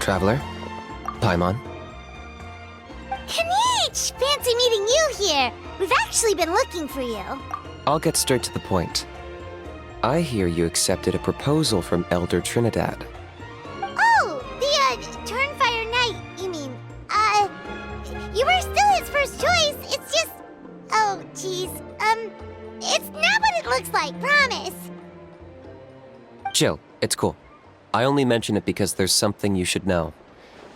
Traveler? Paimon? Kinich! Fancy meeting you here. We've actually been looking for you. I'll get straight to the point. I hear you accepted a proposal from Elder Trinidad. Oh, the, Turnfire Knight, you mean. You were still his first choice. It's just... Oh, jeez. It's not what it looks like, promise. Chill, it's cool. I only mention it because there's something you should know.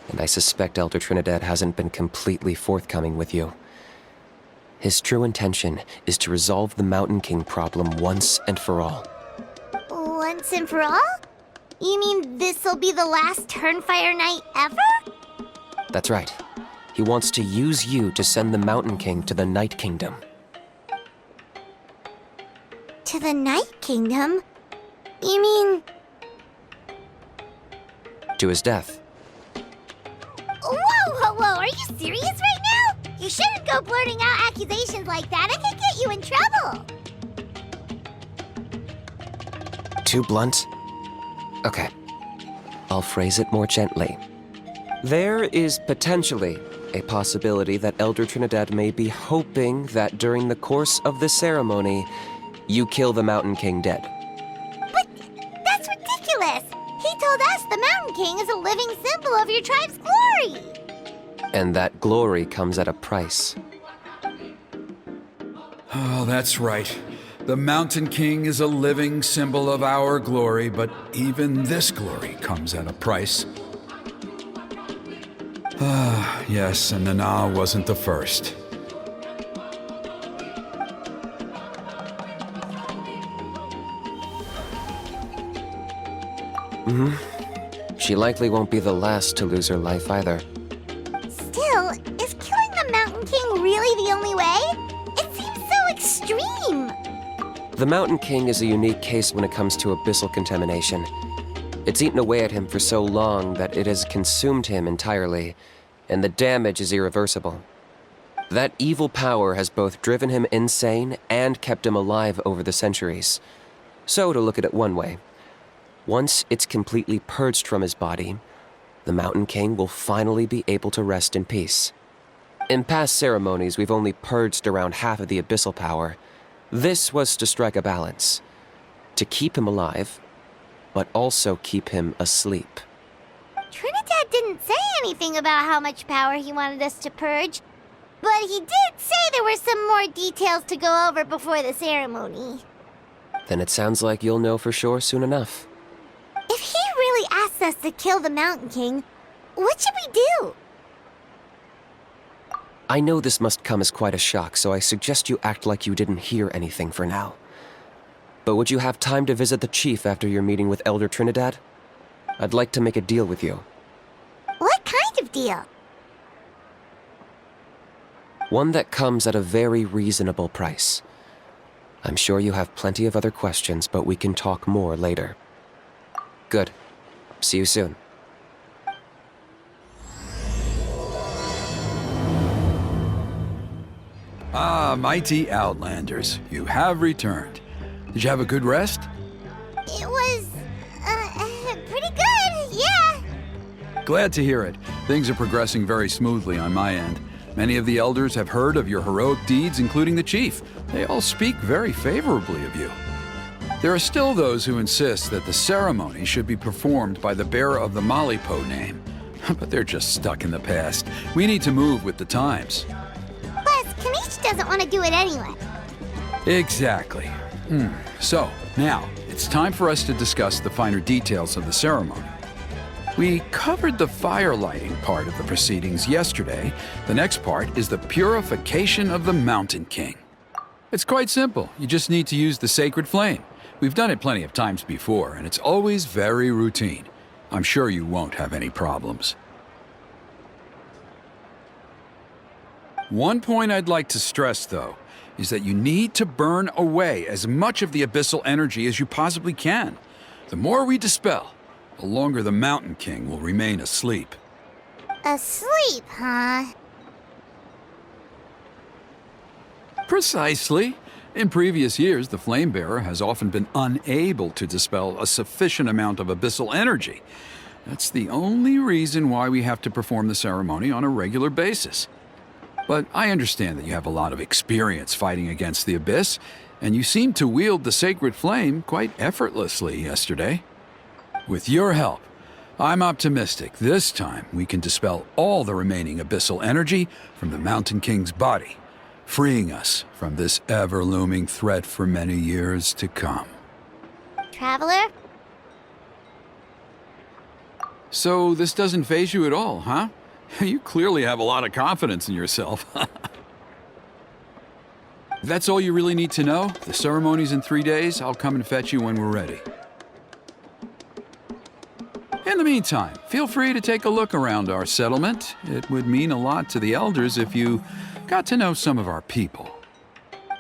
And I suspect Elder Trinidad hasn't been completely forthcoming with you. His true intention is to resolve the Mountain King problem once and for all. Once and for all? You mean this'll be the last Turnfire Knight ever? That's right. He wants to use you to send the Mountain King to the Night Kingdom. To the Night Kingdom? You mean... To his death. Whoa! Are you serious right now? You shouldn't go blurting out accusations like that. It could get you in trouble. Too blunt? Okay. I'll phrase it more gently. There is potentially a possibility that Elder Trinidad may be hoping that during the course of the ceremony, you kill the Mountain King dead. But that's ridiculous. He told us the Mountain King is a living symbol of your tribe's glory. And that glory comes at a price. Oh, that's right. The Mountain King is a living symbol of our glory, but even this glory comes at a price. Ah, yes, and Nana wasn't the first. She likely won't be the last to lose her life either. Still, is killing the Mountain King really the only way? It seems so extreme. The Mountain King is a unique case when it comes to abyssal contamination. It's eaten away at him for so long that it has consumed him entirely, and the damage is irreversible. That evil power has both driven him insane and kept him alive over the centuries. So, to look at it one way, once it's completely purged from his body, the Mountain King will finally be able to rest in peace. In past ceremonies, we've only purged around half of the abyssal power. This was to strike a balance, to keep him alive, but also keep him asleep. Trinidad didn't say anything about how much power he wanted us to purge, but he did say there were some more details to go over before the ceremony. Then it sounds like you'll know for sure soon enough. If he really asks us to kill the Mountain King, what should we do? I know this must come as quite a shock, so I suggest you act like you didn't hear anything for now. But would you have time to visit the chief after your meeting with Elder Trinidad? I'd like to make a deal with you. What kind of deal? One that comes at a very reasonable price. I'm sure you have plenty of other questions, but we can talk more later. Good. See you soon. Ah, mighty Outlanders, you have returned. Did you have a good rest? It was, pretty good, yeah. Glad to hear it. Things are progressing very smoothly on my end. Many of the elders have heard of your heroic deeds, including the chief. They all speak very favorably of you. There are still those who insist that the ceremony should be performed by the bearer of the Malipo name. But they're just stuck in the past. We need to move with the times. Plus, Kinich doesn't want to do it anyway. Exactly. So, now, it's time for us to discuss the finer details of the ceremony. We covered the fire lighting part of the proceedings yesterday. The next part is the purification of the Mountain King. It's quite simple. You just need to use the sacred flame. We've done it plenty of times before, and it's always very routine. I'm sure you won't have any problems. One point I'd like to stress, though, is that you need to burn away as much of the abyssal energy as you possibly can. The more we dispel, the longer the Mountain King will remain asleep. Asleep, huh? Precisely. In previous years, the Flamebearer has often been unable to dispel a sufficient amount of abyssal energy. That's the only reason why we have to perform the ceremony on a regular basis. But I understand that you have a lot of experience fighting against the Abyss, and you seemed to wield the sacred flame quite effortlessly yesterday. With your help, I'm optimistic this time we can dispel all the remaining abyssal energy from the Mountain King's body, freeing us from this ever-looming threat for many years to come. Traveler? So this doesn't faze you at all, huh? You clearly have a lot of confidence in yourself. That's all you really need to know. The ceremony's in 3 days. I'll come and fetch you when we're ready. In the meantime, feel free to take a look around our settlement. It would mean a lot to the elders if you got to know some of our people.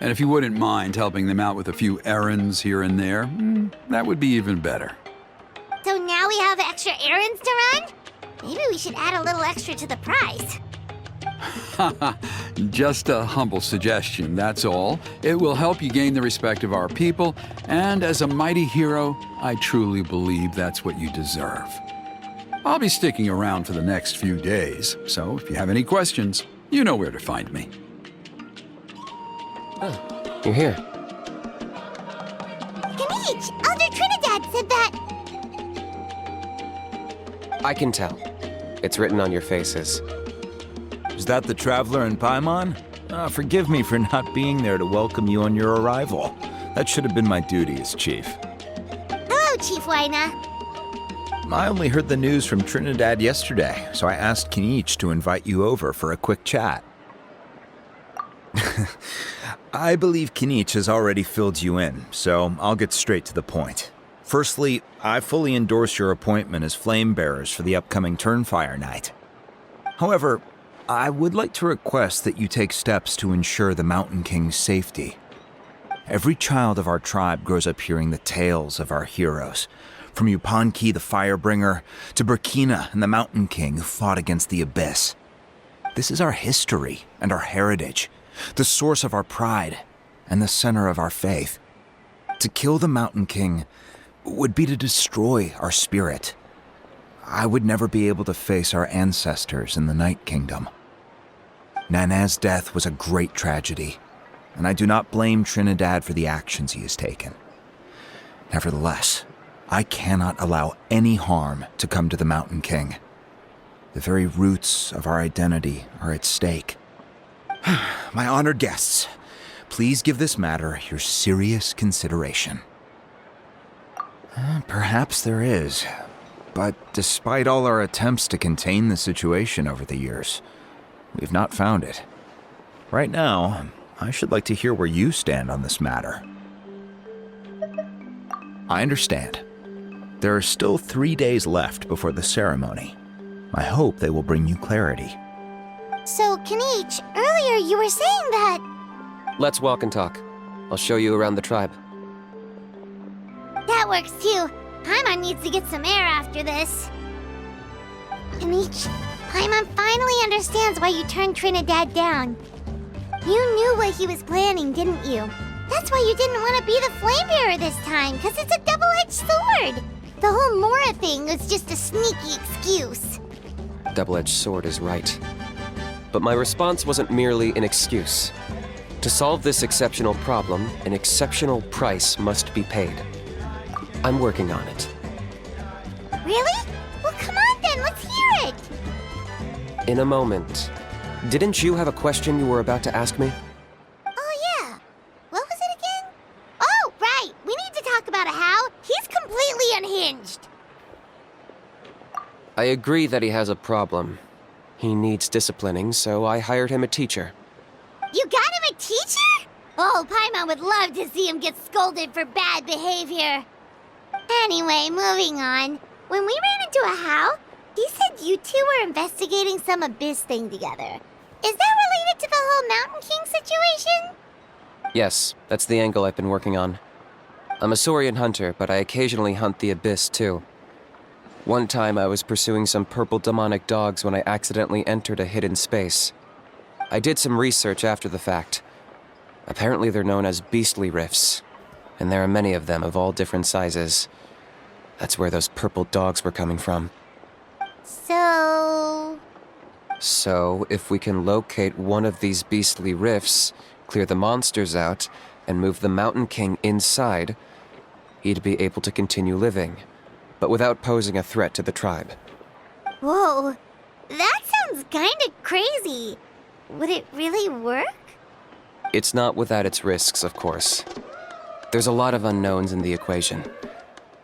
And if you wouldn't mind helping them out with a few errands here and there, that would be even better. So now we have extra errands to run? Maybe we should add a little extra to the price. Just a humble suggestion, that's all. It will help you gain the respect of our people, and as a mighty hero, I truly believe that's what you deserve. I'll be sticking around for the next few days, so if you have any questions, you know where to find me. Oh, you're here. Kinich, Elder Trinidad said that... I can tell. It's written on your faces. Is that the Traveler and Paimon? Forgive me for not being there to welcome you on your arrival. That should have been my duty as Chief. Hello, Chief Waina. I only heard the news from Trinidad yesterday, so I asked Kinich to invite you over for a quick chat. I believe Kinich has already filled you in, so I'll get straight to the point. Firstly, I fully endorse your appointment as flame bearers for the upcoming Turnfire Night. However, I would like to request that you take steps to ensure the Mountain King's safety. Every child of our tribe grows up hearing the tales of our heroes, from Yupanqui the Firebringer to Burkina and the Mountain King who fought against the Abyss. This is our history and our heritage, the source of our pride and the center of our faith. To kill the Mountain King would be to destroy our spirit. I would never be able to face our ancestors in the Night Kingdom. Nana's death was a great tragedy, and I do not blame Trinidad for the actions he has taken. Nevertheless, I cannot allow any harm to come to the Mountain King. The very roots of our identity are at stake. My honored guests, please give this matter your serious consideration. Perhaps there is, but despite all our attempts to contain the situation over the years, we've not found it. Right now, I should like to hear where you stand on this matter. I understand. There are still 3 days left before the ceremony. I hope they will bring you clarity. So, Kinich, earlier you were saying that... Let's walk and talk. I'll show you around the tribe. That works too. Paimon needs to get some air after this. Kinich, Paimon finally understands why you turned Trinidad down. You knew what he was planning, didn't you? That's why you didn't want to be the flame bearer this time, because it's a double-edged sword. The whole Mora thing was just a sneaky excuse. Double-edged sword is right. But my response wasn't merely an excuse. To solve this exceptional problem, an exceptional price must be paid. I'm working on it. Really? Well, come on then, let's hear it! In a moment. Didn't you have a question you were about to ask me? Oh yeah. What was it again? Oh, right! We need to talk about How. He's completely unhinged. I agree that he has a problem. He needs disciplining, so I hired him a teacher. You got him a teacher? Oh, Paimon would love to see him get scolded for bad behavior. Anyway, moving on. When we ran into How, he said you two were investigating some Abyss thing together. Is that related to the whole Mountain King situation? Yes, that's the angle I've been working on. I'm a Saurian hunter, but I occasionally hunt the Abyss too. One time I was pursuing some purple demonic dogs when I accidentally entered a hidden space. I did some research after the fact. Apparently they're known as beastly rifts, and there are many of them of all different sizes. That's where those purple dogs were coming from. So, if we can locate one of these beastly rifts, clear the monsters out, and move the Mountain King inside, he'd be able to continue living, but without posing a threat to the tribe. Whoa, that sounds kinda crazy. Would it really work? It's not without its risks, of course. There's a lot of unknowns in the equation.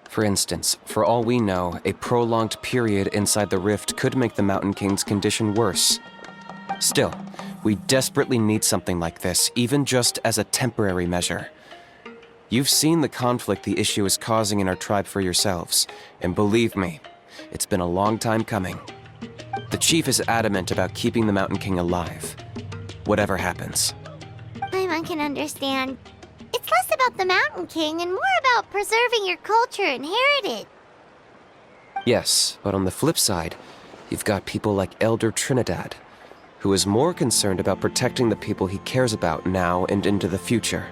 For instance, for all we know, a prolonged period inside the rift could make the Mountain King's condition worse. Still, we desperately need something like this, even just as a temporary measure. You've seen the conflict the issue is causing in our tribe for yourselves, and believe me, it's been a long time coming. The chief is adamant about keeping the Mountain King alive, whatever happens. I can understand. It's less about the Mountain King and more about preserving your culture and heritage. Yes, but on the flip side, you've got people like Elder Trinidad, who is more concerned about protecting the people he cares about now and into the future.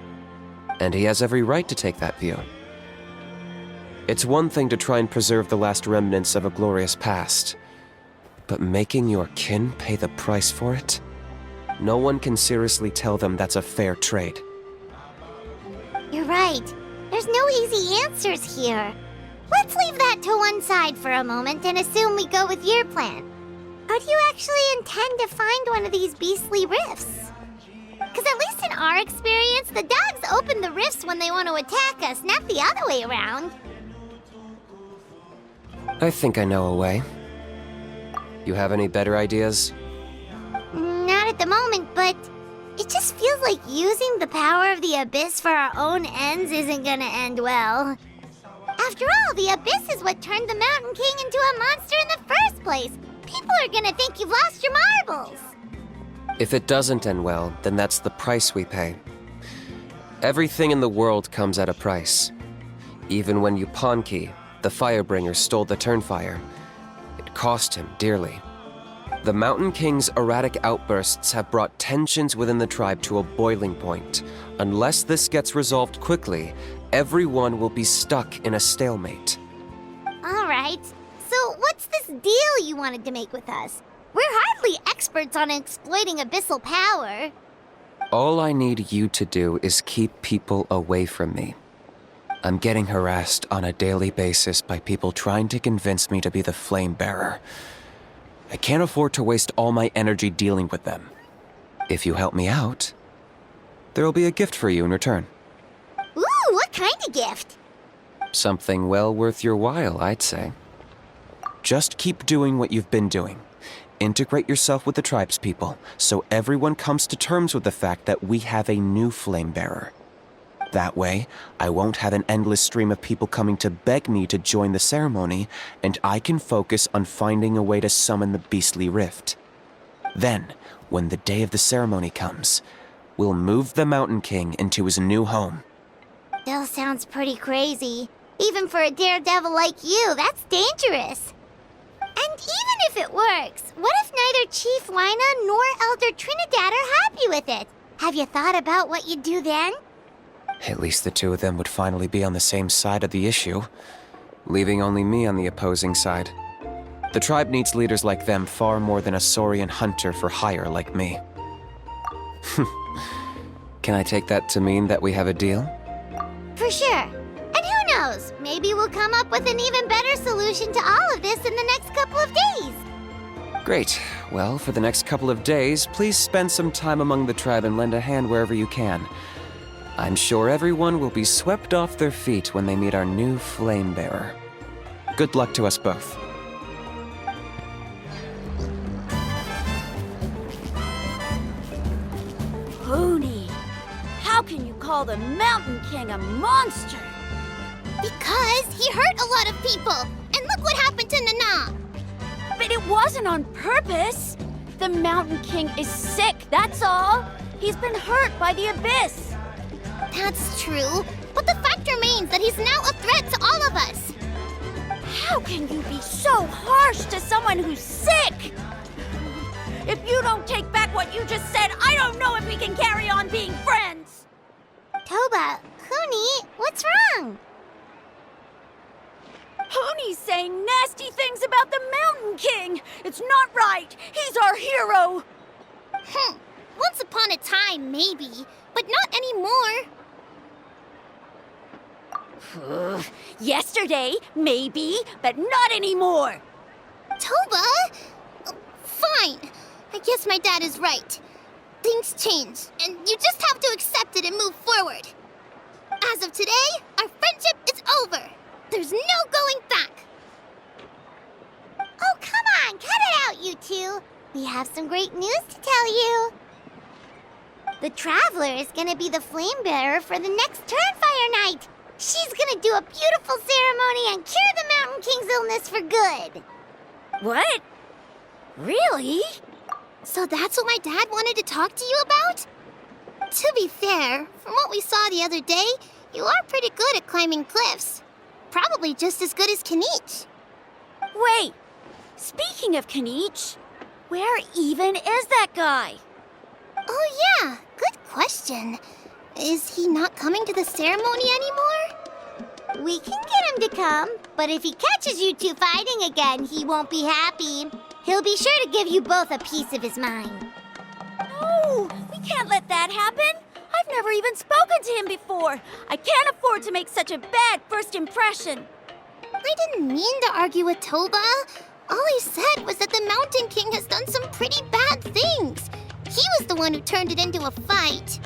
And he has every right to take that view. It's one thing to try and preserve the last remnants of a glorious past, but making your kin pay the price for it? No one can seriously tell them that's a fair trade. You're right. There's no easy answers here. Let's leave that to one side for a moment and assume we go with your plan. How do you actually intend to find one of these beastly rifts? Because at least in our experience, the dogs open the rifts when they want to attack us, not the other way around. I think I know a way. You have any better ideas? Not at the moment, but it just feels like using the power of the Abyss for our own ends isn't gonna end well. After all, the Abyss is what turned the Mountain King into a monster in the first place. People are gonna think you've lost your marbles. If it doesn't end well, then that's the price we pay. Everything in the world comes at a price. Even when Yupanqui, the Firebringer, stole the Turnfire, it cost him dearly. The Mountain King's erratic outbursts have brought tensions within the tribe to a boiling point. Unless this gets resolved quickly, everyone will be stuck in a stalemate. All right, so what's this deal you wanted to make with us? We're hardly experts on exploiting abyssal power. All I need you to do is keep people away from me. I'm getting harassed on a daily basis by people trying to convince me to be the flame bearer. I can't afford to waste all my energy dealing with them. If you help me out, there'll be a gift for you in return. Ooh, what kind of gift? Something well worth your while, I'd say. Just keep doing what you've been doing. Integrate yourself with the tribespeople, so everyone comes to terms with the fact that we have a new flame bearer. That way, I won't have an endless stream of people coming to beg me to join the ceremony, and I can focus on finding a way to summon the beastly rift. Then, when the day of the ceremony comes, we'll move the Mountain King into his new home. Still sounds pretty crazy. Even for a daredevil like you, that's dangerous. And even if it works, what if neither Chief Lina nor Elder Trinidad are happy with it? Have you thought about what you'd do then? At least the two of them would finally be on the same side of the issue, leaving only me on the opposing side. The tribe needs leaders like them far more than a Saurian hunter for hire like me. Can I take that to mean that we have a deal? For sure. And who knows, maybe we'll come up with an even better solution to all of this in the next couple of days. Great. Well, for the next couple of days, please spend some time among the tribe and lend a hand wherever you can. I'm sure everyone will be swept off their feet when they meet our new flame bearer. Good luck to us both. Pony, how can you call the Mountain King a monster? Because he hurt a lot of people. And look what happened to Nana. But it wasn't on purpose. The Mountain King is sick, that's all. He's been hurt by the Abyss. That's true, but the fact remains that he's now a threat to all of us. How can you be so harsh to someone who's sick? If you don't take back what you just said, I don't know if we can carry on being friends. Toba, Kuni, what's wrong? Hooney's saying nasty things about the Mountain King. It's not right. He's our hero. Once upon a time, maybe, but not anymore. Yesterday, maybe, but not anymore. Toba? Fine. I guess my dad is right. Things change, and you just have to accept it and move forward. As of today, our friendship is over. There's no going back. Oh, come on, cut it out, you two. We have some great news to tell you. The Traveler is gonna be the flame bearer for the next Turnfire night. She's gonna do a beautiful ceremony and cure the Mountain King's illness for good. What? Really? So that's what my dad wanted to talk to you about? To be fair, from what we saw the other day, you are pretty good at climbing cliffs. Probably just as good as Kinich. Wait, speaking of Kinich, where even is that guy? Oh yeah, good question. Is he not coming to the ceremony anymore? We can get him to come, but if he catches you two fighting again, he won't be happy. He'll be sure to give you both a piece of his mind. No, we can't let that happen. I've never even spoken to him before. I can't afford to make such a bad first impression. I didn't mean to argue with Toba. All I said was that the Mountain King has done some pretty bad things. He was the one who turned it into a fight.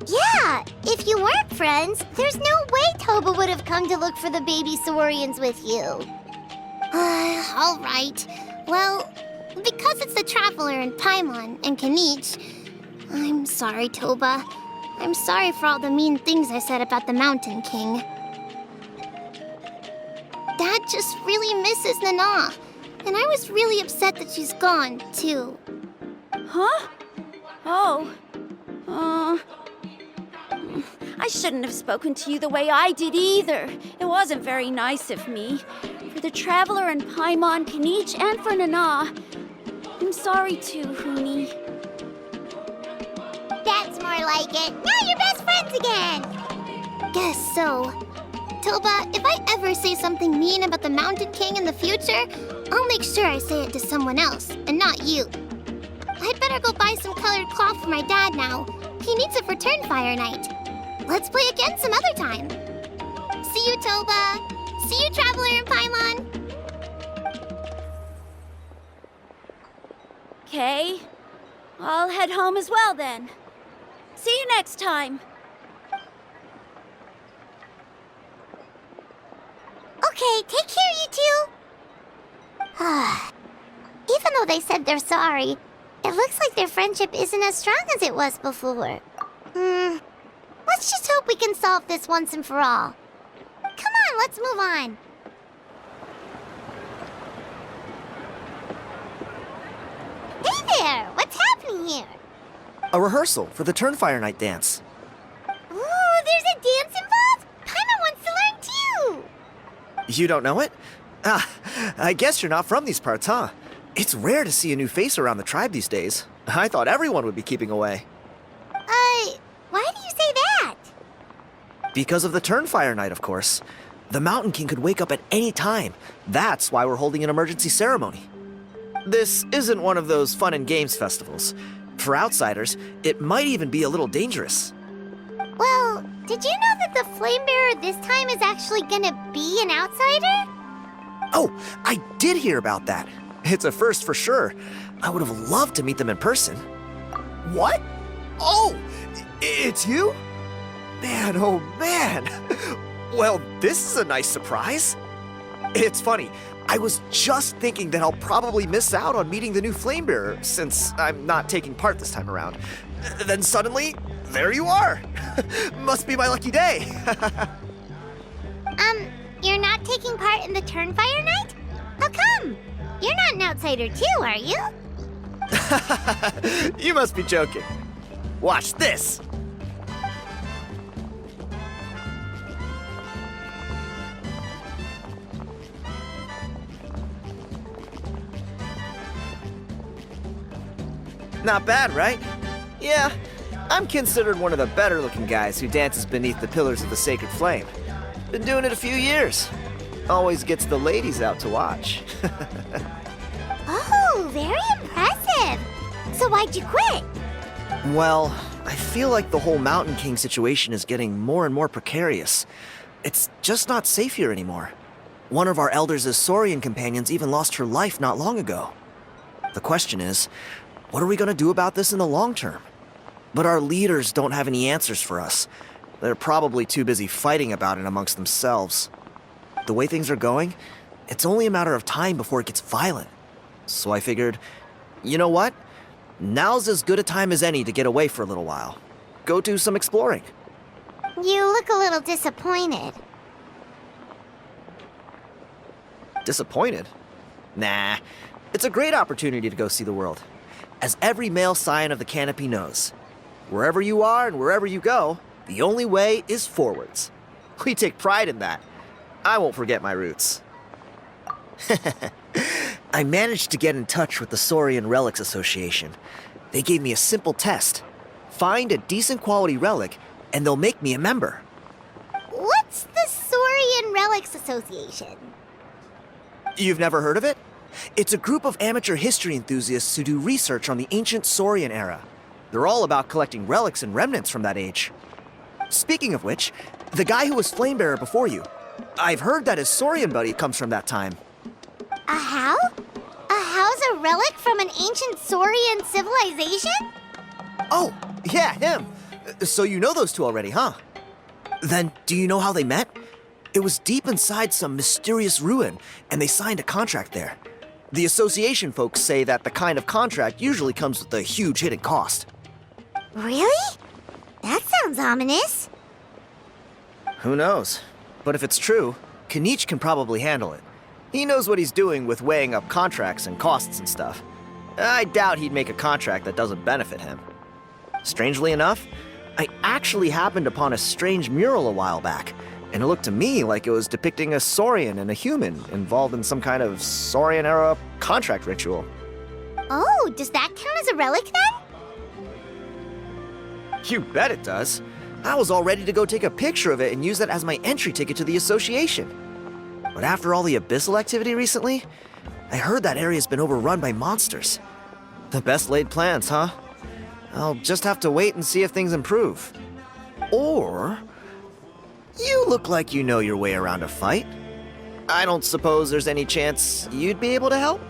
Yeah, if you weren't friends, there's no way Toba would have come to look for the baby Saurians with you. All right. Well, because it's the Traveler and Paimon and Kinich, I'm sorry, Toba. I'm sorry for all the mean things I said about the Mountain King. Dad just really misses Nana, and I was really upset that she's gone, too. Huh? Oh. I shouldn't have spoken to you the way I did either. It wasn't very nice of me. For the Traveler and Paimon, Kinich, and for Nana. I'm sorry too, Hooney. That's more like it. Now you're best friends again. Guess so. Toba, if I ever say something mean about the Mountain King in the future, I'll make sure I say it to someone else, and not you. I'd better go buy some colored cloth for my dad now. He needs it for Turnfire night. Let's play again some other time. See you, Toba. See you, Traveler and Paimon. Okay. I'll head home as well then. See you next time. Okay, take care, you two. Even though they said they're sorry, it looks like their friendship isn't as strong as it was before. Let's just hope we can solve this once and for all. Come on, let's move on. Hey there! What's happening here? A rehearsal for the Turnfire Night dance. Ooh, there's a dance involved? Paimon wants to learn too! You don't know it? Ah, I guess you're not from these parts, huh? It's rare to see a new face around the tribe these days. I thought everyone would be keeping away. Why do you say that? Because of the Turnfire Night, of course. The Mountain King could wake up at any time. That's why we're holding an emergency ceremony. This isn't one of those fun and games festivals. For outsiders, it might even be a little dangerous. Well, did you know that the Flame Bearer this time is actually gonna be an outsider? Oh, I did hear about that. It's a first for sure. I would have loved to meet them in person. What? Oh, it's you? Man, oh man. Well, this is a nice surprise. It's funny. I was just thinking that I'll probably miss out on meeting the new Flame Bearer since I'm not taking part this time around. Then suddenly, there you are. Must be my lucky day. You're not taking part in the Turnfire night? How come? You're not an outsider too, are you? You must be joking. Watch this. Not bad, right? Yeah, I'm considered one of the better looking guys who dances beneath the pillars of the sacred flame. Been doing it a few years. Always gets the ladies out to watch. Oh, very impressive. So why'd you quit? Well, I feel like the whole Mountain King situation is getting more and more precarious. It's just not safe here anymore. One of our elders' Saurian companions even lost her life not long ago. The question is, what are we going to do about this in the long term? But our leaders don't have any answers for us. They're probably too busy fighting about it amongst themselves. The way things are going, it's only a matter of time before it gets violent. So I figured, you know what? Now's as good a time as any to get away for a little while. Go do some exploring. You look a little disappointed. Disappointed? Nah, it's a great opportunity to go see the world. As every male scion of the canopy knows, wherever you are and wherever you go, the only way is forwards. We take pride in that. I won't forget my roots. I managed to get in touch with the Saurian Relics Association. They gave me a simple test. Find a decent quality relic, and they'll make me a member. What's the Saurian Relics Association? You've never heard of it? It's a group of amateur history enthusiasts who do research on the ancient Saurian era. They're all about collecting relics and remnants from that age. Speaking of which, the guy who was Flamebearer before you, I've heard that his Saurian buddy comes from that time. A how? A how's a relic from an ancient Saurian civilization? Oh, yeah, him. So you know those two already, huh? Then, do you know how they met? It was deep inside some mysterious ruin, and they signed a contract there. The association folks say that the kind of contract usually comes with a huge hidden cost. Really? That sounds ominous. Who knows? But if it's true, Kinich can probably handle it. He knows what he's doing with weighing up contracts and costs and stuff. I doubt he'd make a contract that doesn't benefit him. Strangely enough, I actually happened upon a strange mural a while back, and it looked to me like it was depicting a Saurian and a human involved in some kind of Saurian-era contract ritual. Oh, does that count as a relic then? You bet it does. I was all ready to go take a picture of it and use that as my entry ticket to the association. But after all the abyssal activity recently, I heard that area's been overrun by monsters. The best laid plans, huh? I'll just have to wait and see if things improve. Or, you look like you know your way around a fight. I don't suppose there's any chance you'd be able to help?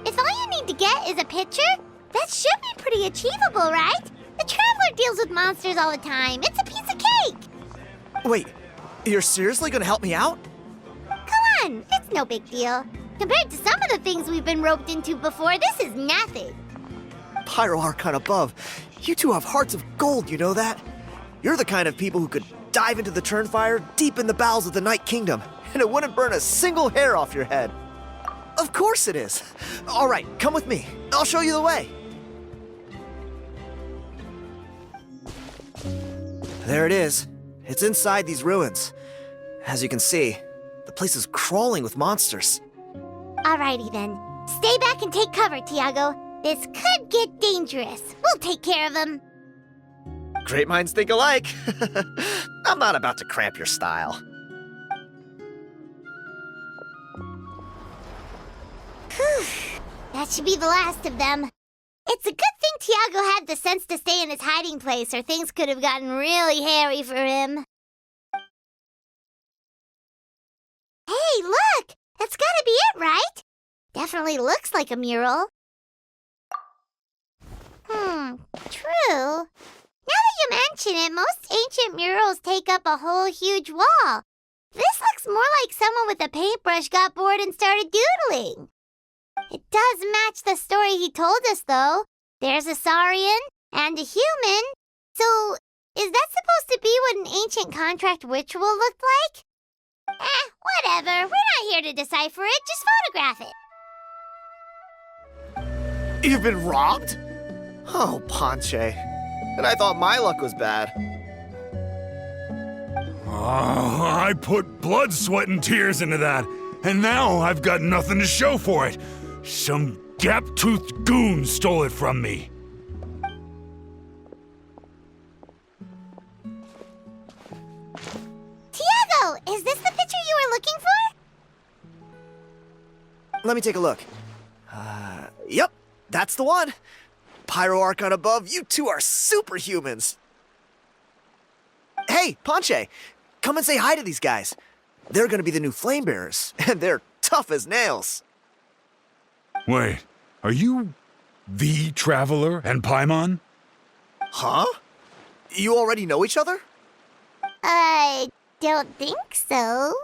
If all you need to get is a picture, that should be pretty achievable, right? The Traveler deals with monsters all the time. It's a piece of cake. Wait, you're seriously gonna help me out? Come on, it's no big deal. Compared to some of the things we've been roped into before, this is nothing. Pyro Archon above, you two have hearts of gold, you know that? You're the kind of people who could dive into the Turnfire deep in the bowels of the Night Kingdom, and it wouldn't burn a single hair off your head. Of course it is. All right, come with me. I'll show you the way. There it is. It's inside these ruins. As you can see, the place is crawling with monsters. Alrighty then. Stay back and take cover, Tiago. This could get dangerous. We'll take care of him. Great minds think alike. I'm not about to cramp your style. Whew. That should be the last of them. It's a good thing Tiago had the sense to stay in his hiding place, or things could have gotten really hairy for him. Hey, look! That's gotta be it, right? Definitely looks like a mural. True. Now that you mention it, most ancient murals take up a whole huge wall. This looks more like someone with a paintbrush got bored and started doodling. It does match the story he told us, though. There's a Saurian and a human. So, is that supposed to be what an ancient contract ritual looked like? Whatever. We're not here to decipher it. Just photograph it. You've been robbed? Oh, Ponche. And I thought my luck was bad. I put blood, sweat, and tears into that, and now I've got nothing to show for it. Some gap-toothed goon stole it from me. Tiago, is this the picture you were looking let me take a look. Yep, that's the one. Pyro Archon above, you two are superhumans. Hey, Ponche, come and say hi to these guys. They're gonna be the new flame bearers, and they're tough as nails. Wait, are you the Traveler and Paimon? Huh? You already know each other? I don't think so.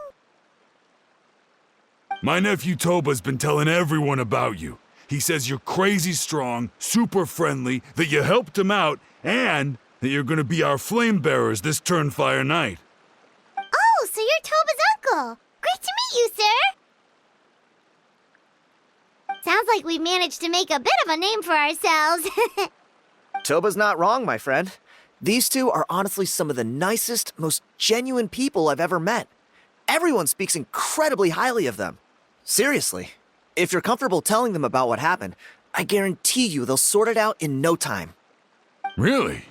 My nephew Toba's been telling everyone about you. He says you're crazy strong, super friendly, that you helped him out, and that you're gonna be our flame bearers this Turnfire night. Oh, so you're Toba's uncle. Great to meet you, sir. Sounds like we've managed to make a bit of a name for ourselves. Toba's not wrong, my friend. These two are honestly some of the nicest, most genuine people I've ever met. Everyone speaks incredibly highly of them. Seriously, if you're comfortable telling them about what happened, I guarantee you they'll sort it out in no time. Really?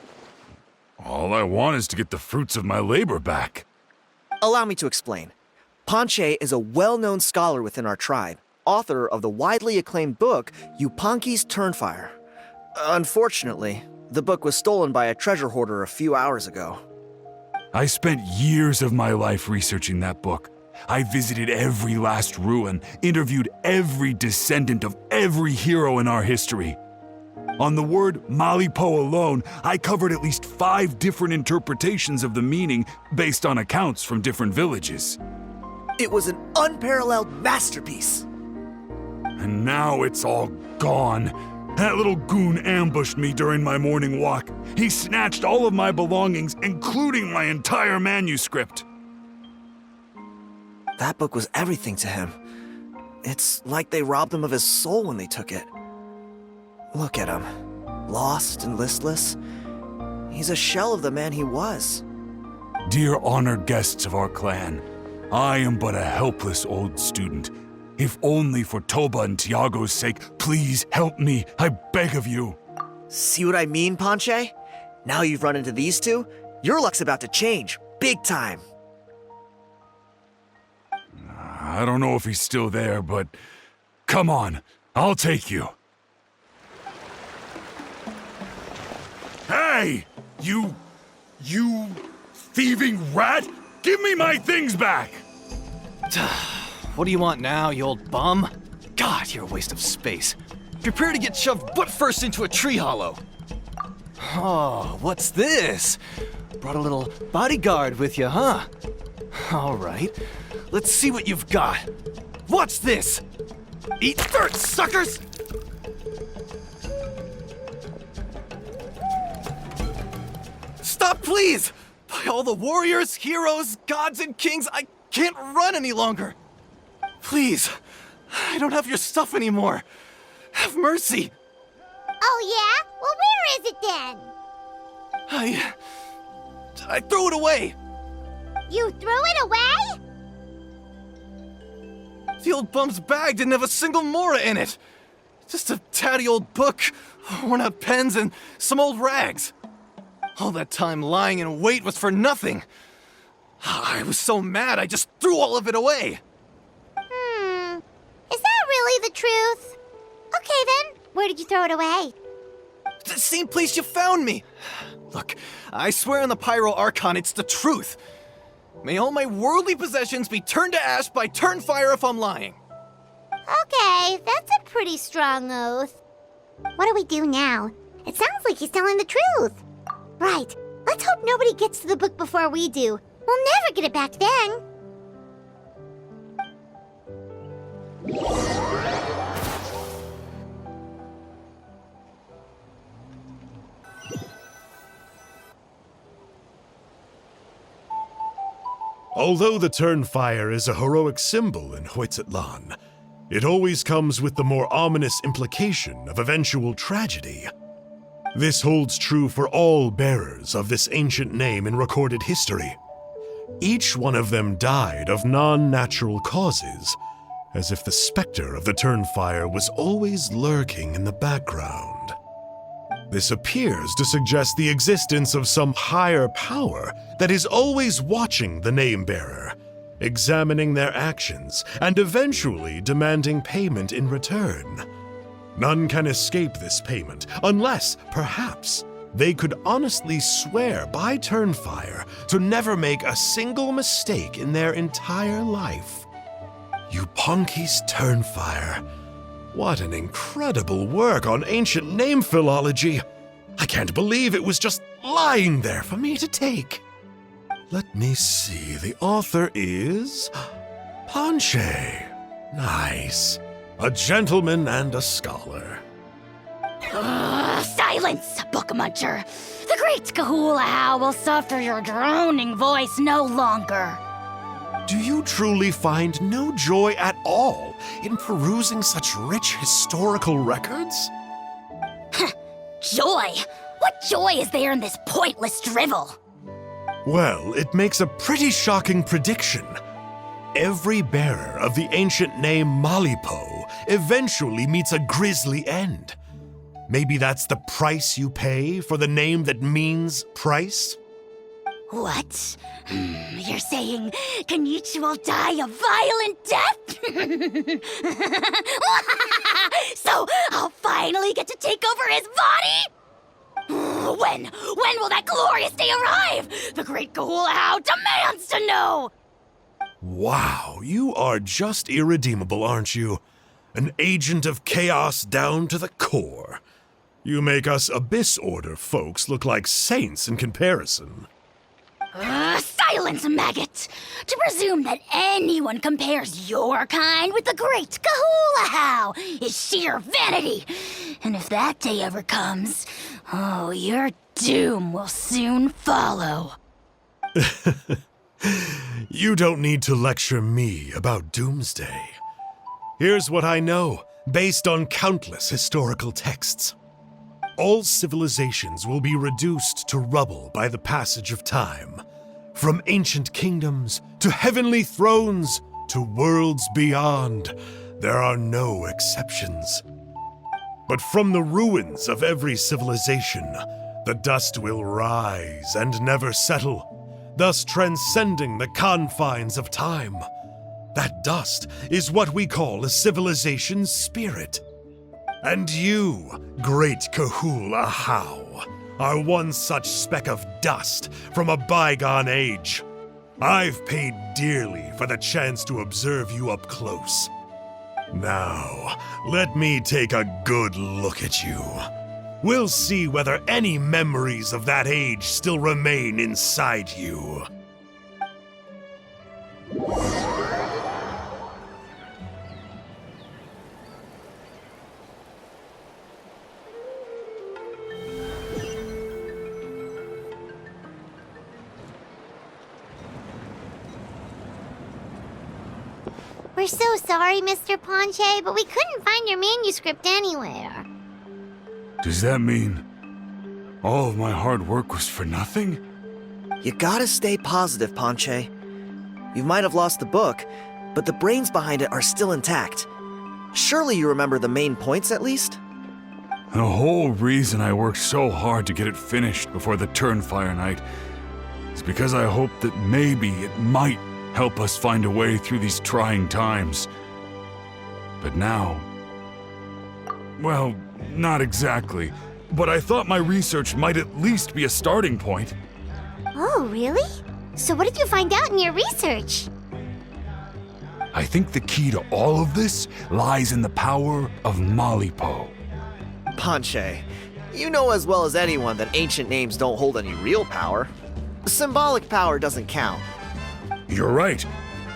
All I want is to get the fruits of my labor back. Allow me to explain. Ponche is a well-known scholar within our tribe, author of the widely acclaimed book Yupanqui's Turnfire. Unfortunately, the book was stolen by a treasure hoarder a few hours ago. I spent years of my life researching that book. I visited every last ruin, interviewed every descendant of every hero in our history. On the word Malipo alone, I covered at least 5 different interpretations of the meaning based on accounts from different villages. It was an unparalleled masterpiece. And now it's all gone. That little goon ambushed me during my morning walk. He snatched all of my belongings, including my entire manuscript. That book was everything to him. It's like they robbed him of his soul when they took it. Look at him. Lost and listless. He's a shell of the man he was. Dear honored guests of our clan, I am but a helpless old student. If only for Toba and Tiago's sake, please help me, I beg of you. See what I mean, Ponche? Now you've run into these two, your luck's about to change, big time. I don't know if he's still there, but come on, I'll take you. Hey! You thieving rat! Give me my things back! What do you want now, you old bum? God, you're a waste of space. Prepare to get shoved butt first into a tree hollow. Oh, what's this? Brought a little bodyguard with you, huh? All right, let's see what you've got. What's this? Eat dirt, suckers! Stop, please! By all the warriors, heroes, gods, and kings, I can't run any longer. Please, I don't have your stuff anymore. Have mercy. Oh, yeah? Well, where is it then? I threw it away. You threw it away? The old bum's bag didn't have a single mora in it. Just a tatty old book, worn out pens, and some old rags. All that time lying in wait was for nothing. I was so mad, I just threw all of it away. Is that really the truth? Okay then, where did you throw it away? The same place you found me. Look, I swear on the Pyro Archon, it's the truth. May all my worldly possessions be turned to ash by Turnfire if I'm lying. Okay, that's a pretty strong oath. What do we do now? It sounds like he's telling the truth. Right, let's hope nobody gets to the book before we do. We'll never get it back then. Although the Turnfire is a heroic symbol in Huitzatlan, it always comes with the more ominous implication of eventual tragedy. This holds true for all bearers of this ancient name in recorded history. Each one of them died of non-natural causes, as if the specter of the Turnfire was always lurking in the background. This appears to suggest the existence of some higher power that is always watching the name-bearer, examining their actions, and eventually demanding payment in return. None can escape this payment unless, perhaps, they could honestly swear by Turnfire to never make a single mistake in their entire life. Yuponki's Turnfire. What an incredible work on ancient name philology. I can't believe it was just lying there for me to take. Let me see, the author is Ponche. Nice. A gentleman and a scholar. Silence, book muncher! The great Kahula will suffer your droning voice no longer. Do you truly find no joy at all in perusing such rich historical records? Joy? What joy is there in this pointless drivel? Well, it makes a pretty shocking prediction. Every bearer of the ancient name Malipo eventually meets a grisly end. Maybe that's the price you pay for the name that means price? What? You're saying Kinich will die a violent death? So I'll finally get to take over his body? When will that glorious day arrive? The great Kahula demands to know! Wow, you are just irredeemable, aren't you? An agent of chaos down to the core. You make us Abyss Order folks look like saints in comparison. Silence, maggot! To presume that anyone compares your kind with the great Kahula is sheer vanity. And if that day ever comes, oh, your doom will soon follow. You don't need to lecture me about Doomsday. Here's what I know, based on countless historical texts. All civilizations will be reduced to rubble by the passage of time. From ancient kingdoms to heavenly thrones to worlds beyond, there are no exceptions. But from the ruins of every civilization, the dust will rise and never settle, thus transcending the confines of time. That dust is what we call a civilization's spirit. And you, great Kahula How, are one such speck of dust from a bygone age. I've paid dearly for the chance to observe you up close. Now, let me take a good look at you. We'll see whether any memories of that age still remain inside you. We're so sorry, Mr. Ponche, but we couldn't find your manuscript anywhere. Does that mean all of my hard work was for nothing? You gotta stay positive, Ponche. You might have lost the book, but the brains behind it are still intact. Surely you remember the main points at least? The whole reason I worked so hard to get it finished before the Turnfire night is because I hoped that maybe it might help us find a way through these trying times. But now... well, not exactly. But I thought my research might at least be a starting point. Oh, really? So what did you find out in your research? I think the key to all of this lies in the power of Malipo. Ponche, you know as well as anyone that ancient names don't hold any real power. Symbolic power doesn't count. You're right,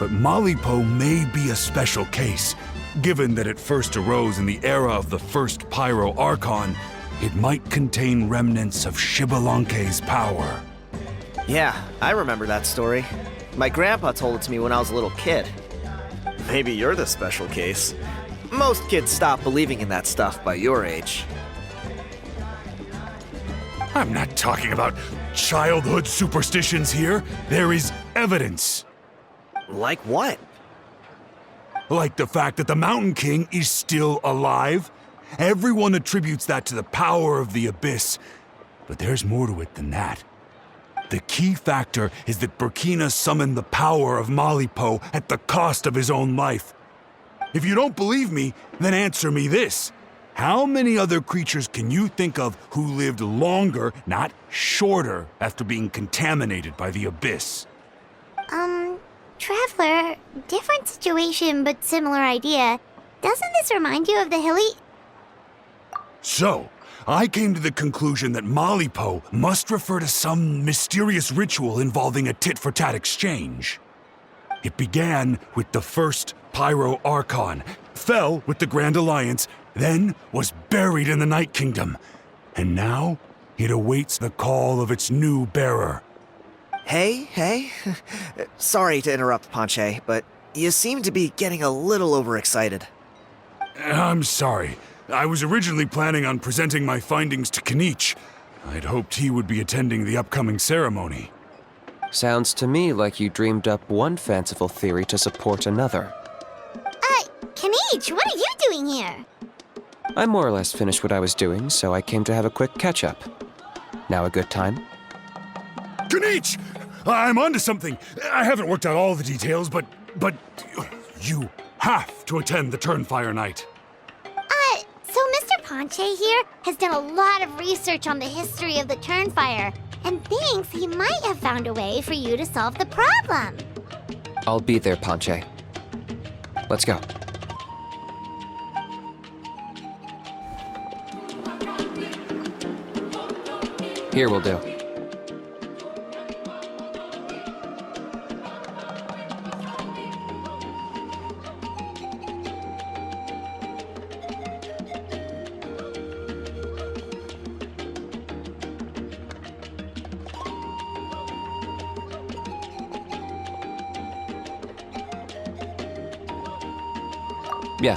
but Malipo may be a special case. Given that it first arose in the era of the first Pyro Archon, it might contain remnants of Shibalanke's power. Yeah, I remember that story. My grandpa told it to me when I was a little kid. Maybe you're the special case. Most kids stop believing in that stuff by your age. I'm not talking about childhood superstitions here. There is evidence. Like what? Like the fact that the Mountain King is still alive. Everyone attributes that to the power of the Abyss. But there's more to it than that. The key factor is that Burkina summoned the power of Malipo at the cost of his own life. If you don't believe me, then answer me this. How many other creatures can you think of who lived longer, not shorter, after being contaminated by the Abyss? Traveler, different situation but similar idea. Doesn't this remind you of the hilly... So, I came to the conclusion that Malipo must refer to some mysterious ritual involving a tit-for-tat exchange. It began with the first Pyro Archon, fell with the Grand Alliance, then was buried in the Night Kingdom, and now it awaits the call of its new bearer. Hey. Sorry to interrupt, Ponche, but you seem to be getting a little overexcited. I'm sorry. I was originally planning on presenting my findings to Kinich. I'd hoped he would be attending the upcoming ceremony. Sounds to me like you dreamed up one fanciful theory to support another. Kinich, what are you doing here? I more or less finished what I was doing, so I came to have a quick catch-up. Now a good time? Kinich! I'm onto something. I haven't worked out all the details, but you have to attend the Turnfire Night. So Mr. Ponche here has done a lot of research on the history of the Turnfire, and thinks he might have found a way for you to solve the problem. I'll be there, Ponche. Let's go. Here will do. Yeah.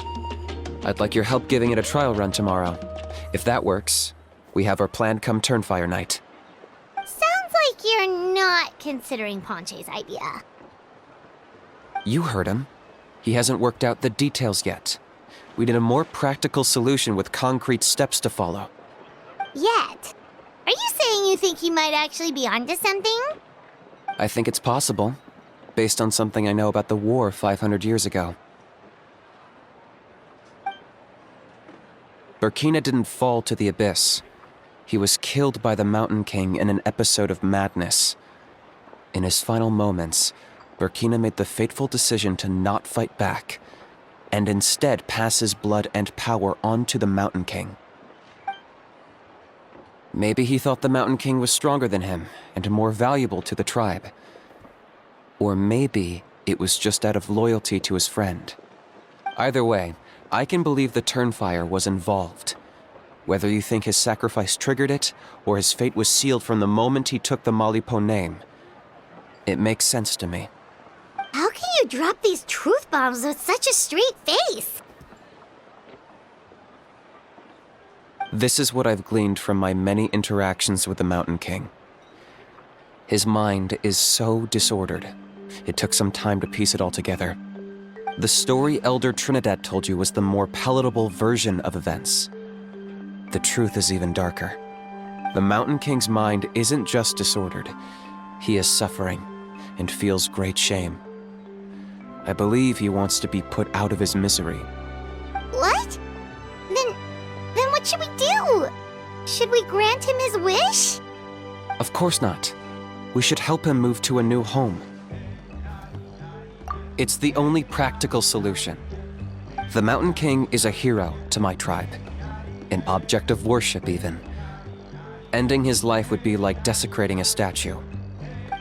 I'd like your help giving it a trial run tomorrow. If that works, we have our plan come Turnfire Night. Sounds like you're not considering Ponche's idea. You heard him. He hasn't worked out the details yet. We need a more practical solution with concrete steps to follow. Yet? Are you saying you think he might actually be onto something? I think it's possible, based on something I know about the war 500 years ago. Burkina didn't fall to the Abyss. He was killed by the Mountain King in an episode of madness. In his final moments, Burkina made the fateful decision to not fight back, and instead pass his blood and power on to the Mountain King. Maybe he thought the Mountain King was stronger than him, and more valuable to the tribe. Or maybe it was just out of loyalty to his friend. Either way, I can believe the Turnfire was involved. Whether you think his sacrifice triggered it, or his fate was sealed from the moment he took the Malipo name, it makes sense to me. How can you drop these truth bombs with such a straight face? This is what I've gleaned from my many interactions with the Mountain King. His mind is so disordered. It took some time to piece it all together. The story Elder Trinidad told you was the more palatable version of events. The truth is even darker. The Mountain King's mind isn't just disordered. He is suffering and feels great shame. I believe he wants to be put out of his misery. What? Then what should we do? Should we grant him his wish? Of course not. We should help him move to a new home. It's the only practical solution. The Mountain King is a hero to my tribe. An object of worship, even. Ending his life would be like desecrating a statue.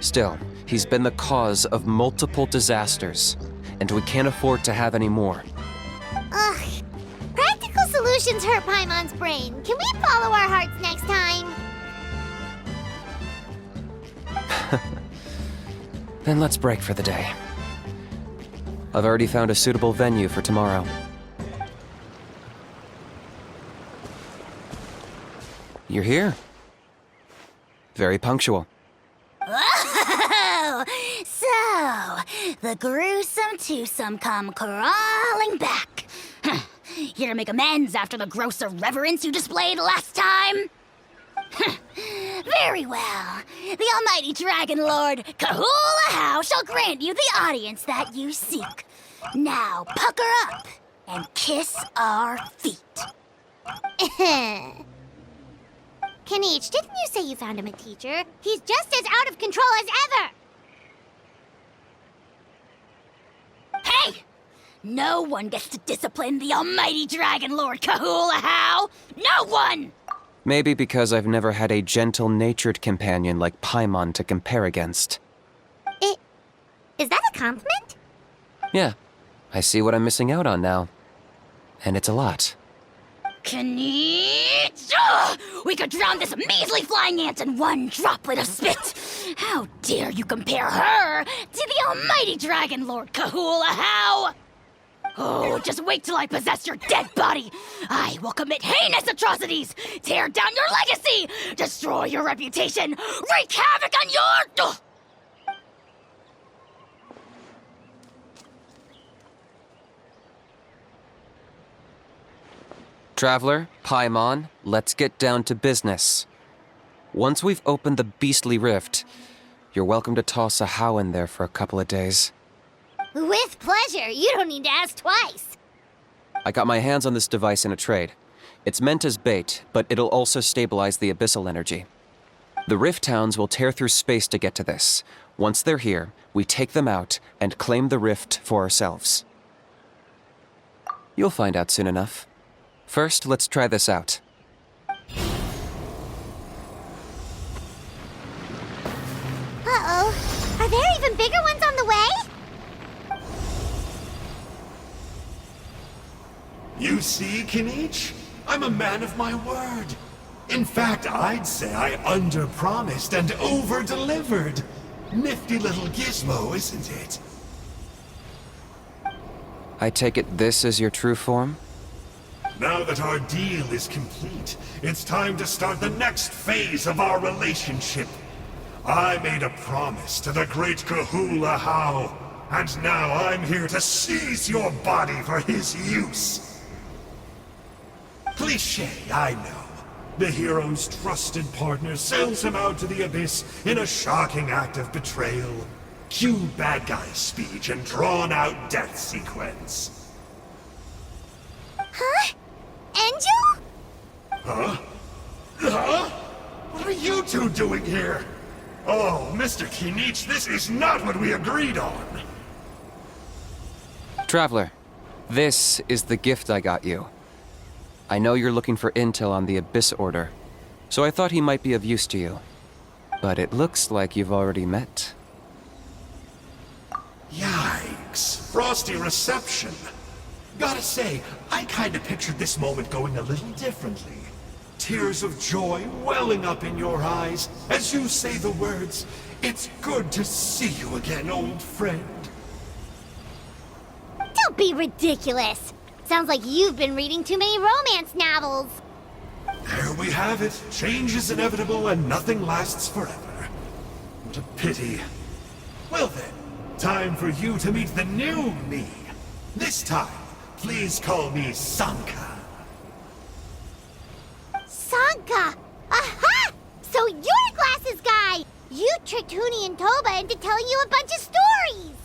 Still, he's been the cause of multiple disasters, and we can't afford to have any more. Ugh. Practical solutions hurt Paimon's brain. Can we follow our hearts next time? Then let's break for the day. I've already found a suitable venue for tomorrow. You're here. Very punctual. Oh, so the gruesome twosome come crawling back. Here to make amends after the gross irreverence you displayed last time? Very well. The almighty Dragon Lord Kahula How shall grant you the audience that you seek. Now pucker up and kiss our feet. Kinich, didn't you say you found him a teacher? He's just as out of control as ever! Hey! No one gets to discipline the almighty Dragon Lord Kahula How! No one! Maybe because I've never had a gentle-natured companion like Paimon to compare against. Is that a compliment? Yeah, I see what I'm missing out on now. And it's a lot. Kinich! Ugh! We could drown this measly flying ant in one droplet of spit! How dare you compare her to the almighty Dragon Lord Kahula How! Oh, just wait till I possess your dead body! I will commit heinous atrocities! Tear down your legacy! Destroy your reputation! Wreak havoc on your... Ugh! Traveler, Paimon, let's get down to business. Once we've opened the beastly rift, you're welcome to toss a How in there for a couple of days. With pleasure. You don't need to ask twice. I got my hands on this device in a trade. It's meant as bait, but it'll also stabilize the abyssal energy. The rift towns will tear through space to get to this. Once they're here, we take them out and claim the rift for ourselves. You'll find out soon enough. First, let's try this out. Uh-oh. Are there even bigger ones on the way? You see, Kinich? I'm a man of my word. In fact, I'd say I under-promised and over-delivered. Nifty little gizmo, isn't it? I take it this is your true form? Now that our deal is complete, it's time to start the next phase of our relationship. I made a promise to the great Kahula How, and now I'm here to seize your body for his use. Cliché, I know. The hero's trusted partner sells him out to the abyss in a shocking act of betrayal. Cue bad guy speech and drawn-out death sequence. Huh? Angel? Huh? Huh? What are you two doing here? Oh, Mr. Kinich, this is not what we agreed on. Traveler, this is the gift I got you. I know you're looking for intel on the Abyss Order, so I thought he might be of use to you. But it looks like you've already met. Yikes. Frosty reception. Gotta say, I kinda pictured this moment going a little differently. Tears of joy welling up in your eyes as you say the words, "It's good to see you again, old friend." Don't be ridiculous. Sounds like you've been reading too many romance novels. There we have it. Change is inevitable and nothing lasts forever. What a pity. Well then, time for you to meet the new me. This time, please call me Sanka. Sanka! Aha! So you're Glasses Guy! You tricked Huni and Toba into telling you a bunch of stories!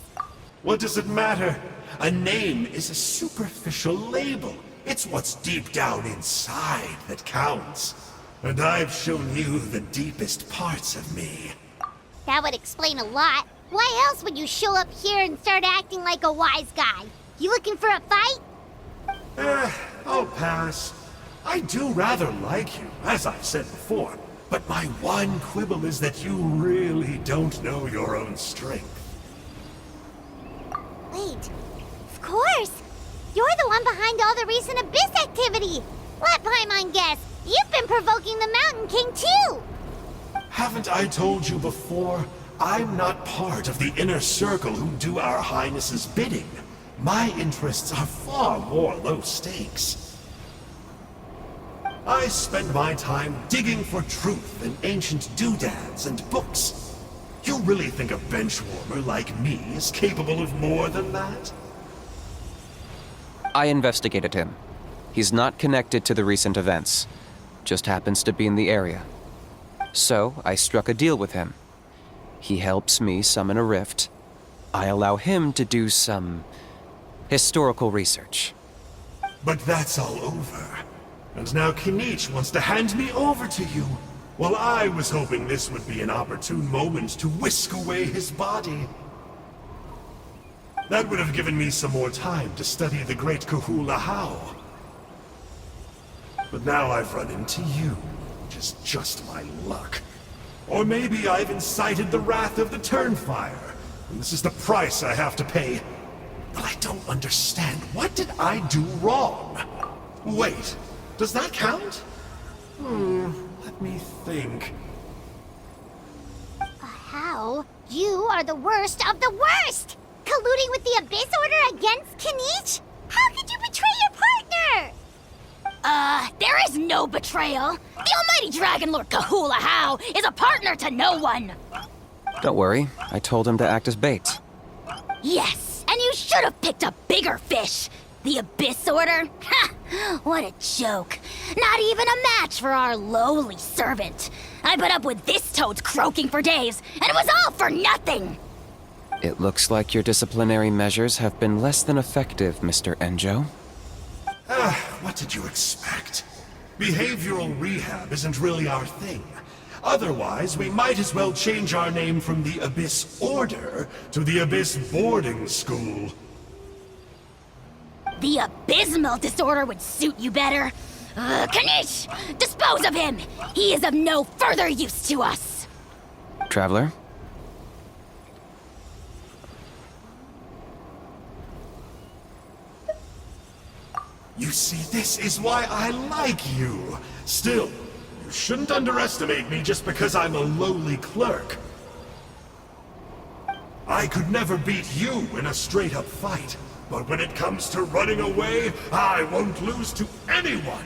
What does it matter? A name is a superficial label. It's what's deep down inside that counts. And I've shown you the deepest parts of me. That would explain a lot. Why else would you show up here and start acting like a wise guy? You looking for a fight? I'll pass. I do rather like you, as I've said before. But my one quibble is that you really don't know your own strength. Wait. Of course! You're the one behind all the recent Abyss activity! Let Paimon guess, you've been provoking the Mountain King too! Haven't I told you before? I'm not part of the inner circle who do our Highness's bidding. My interests are far more low stakes. I spend my time digging for truth in ancient doodads and books. You really think a benchwarmer like me is capable of more than that? I investigated him. He's not connected to the recent events. Just happens to be in the area. So I struck a deal with him. He helps me summon a rift. I allow him to do some historical research. But that's all over. And now Kinich wants to hand me over to you. While I was hoping this would be an opportune moment to whisk away his body. That would have given me some more time to study the great Kahula How. But now I've run into you, which is just my luck. Or maybe I've incited the wrath of the Turnfire, and this is the price I have to pay. But I don't understand. What did I do wrong? Wait, does that count? Let me think. How? You are the worst of the worst! Colluding with the Abyss Order against Kinich? How could you betray your partner? There is no betrayal. The almighty Dragon Lord Kahula How is a partner to no one. Don't worry, I told him to act as bait. Yes, and you should have picked a bigger fish. The Abyss Order? Ha! What a joke. Not even a match for our lowly servant. I put up with this toad's croaking for days, and it was all for nothing. It looks like your disciplinary measures have been less than effective, Mr. Enjo. What did you expect? Behavioral rehab isn't really our thing. Otherwise, we might as well change our name from the Abyss Order to the Abyss Boarding School. The abysmal disorder would suit you better. Kinich! Dispose of him! He is of no further use to us! Traveler? You see, this is why I like you. Still, you shouldn't underestimate me just because I'm a lowly clerk. I could never beat you in a straight-up fight, but when it comes to running away, I won't lose to anyone.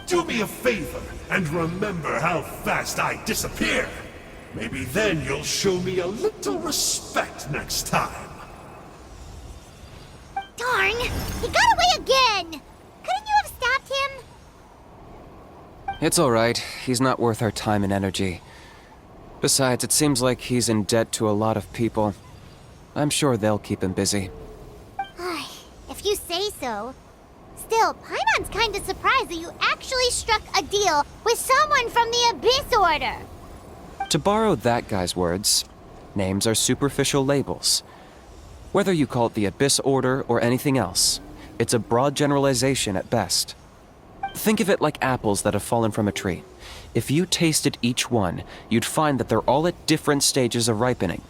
Do me a favor and remember how fast I disappear. Maybe then you'll show me a little respect next time. Darn! He got away again! Couldn't you have stopped him? It's all right. He's not worth our time and energy. Besides, it seems like he's in debt to a lot of people. I'm sure they'll keep him busy. If you say so. Still, Paimon's kinda surprised that you actually struck a deal with someone from the Abyss Order. To borrow that guy's words, names are superficial labels. Whether you call it the Abyss Order or anything else, it's a broad generalization at best. Think of it like apples that have fallen from a tree. If you tasted each one, you'd find that they're all at different stages of ripening.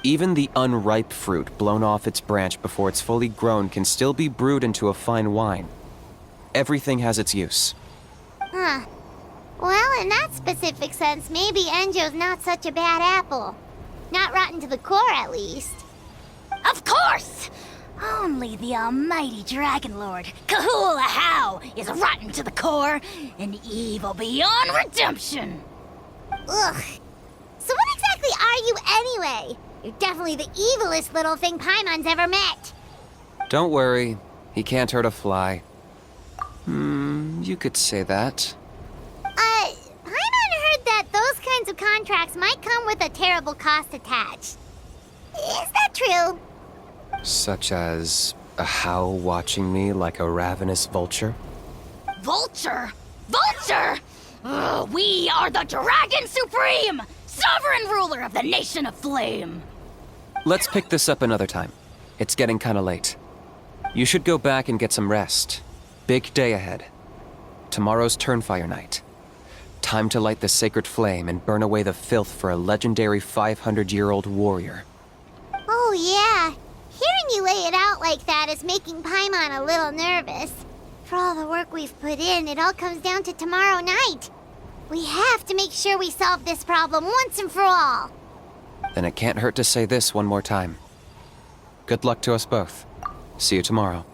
Even the unripe fruit blown off its branch before it's fully grown can still be brewed into a fine wine. Everything has its use. Huh. Well, in that specific sense, maybe Enjo's not such a bad apple. Not rotten to the core, at least. Of course! Only the almighty Dragon Lord, Kahula How, is rotten to the core and evil beyond redemption. Ugh. So what exactly are you anyway? You're definitely the evilest little thing Paimon's ever met. Don't worry, he can't hurt a fly. You could say that. Paimon heard that those kinds of contracts might come with a terrible cost attached. Is that true? Such as a How watching me like a ravenous vulture? Vulture? Vulture! We are the Dragon Supreme! Sovereign ruler of the Nation of Flame! Let's pick this up another time. It's getting kinda late. You should go back and get some rest. Big day ahead. Tomorrow's Turnfire night. Time to light the sacred flame and burn away the filth for a legendary 500-year-old warrior. Oh, yeah. Hearing you lay it out like that is making Paimon a little nervous. For all the work we've put in, it all comes down to tomorrow night. We have to make sure we solve this problem once and for all. Then it can't hurt to say this one more time. Good luck to us both. See you tomorrow.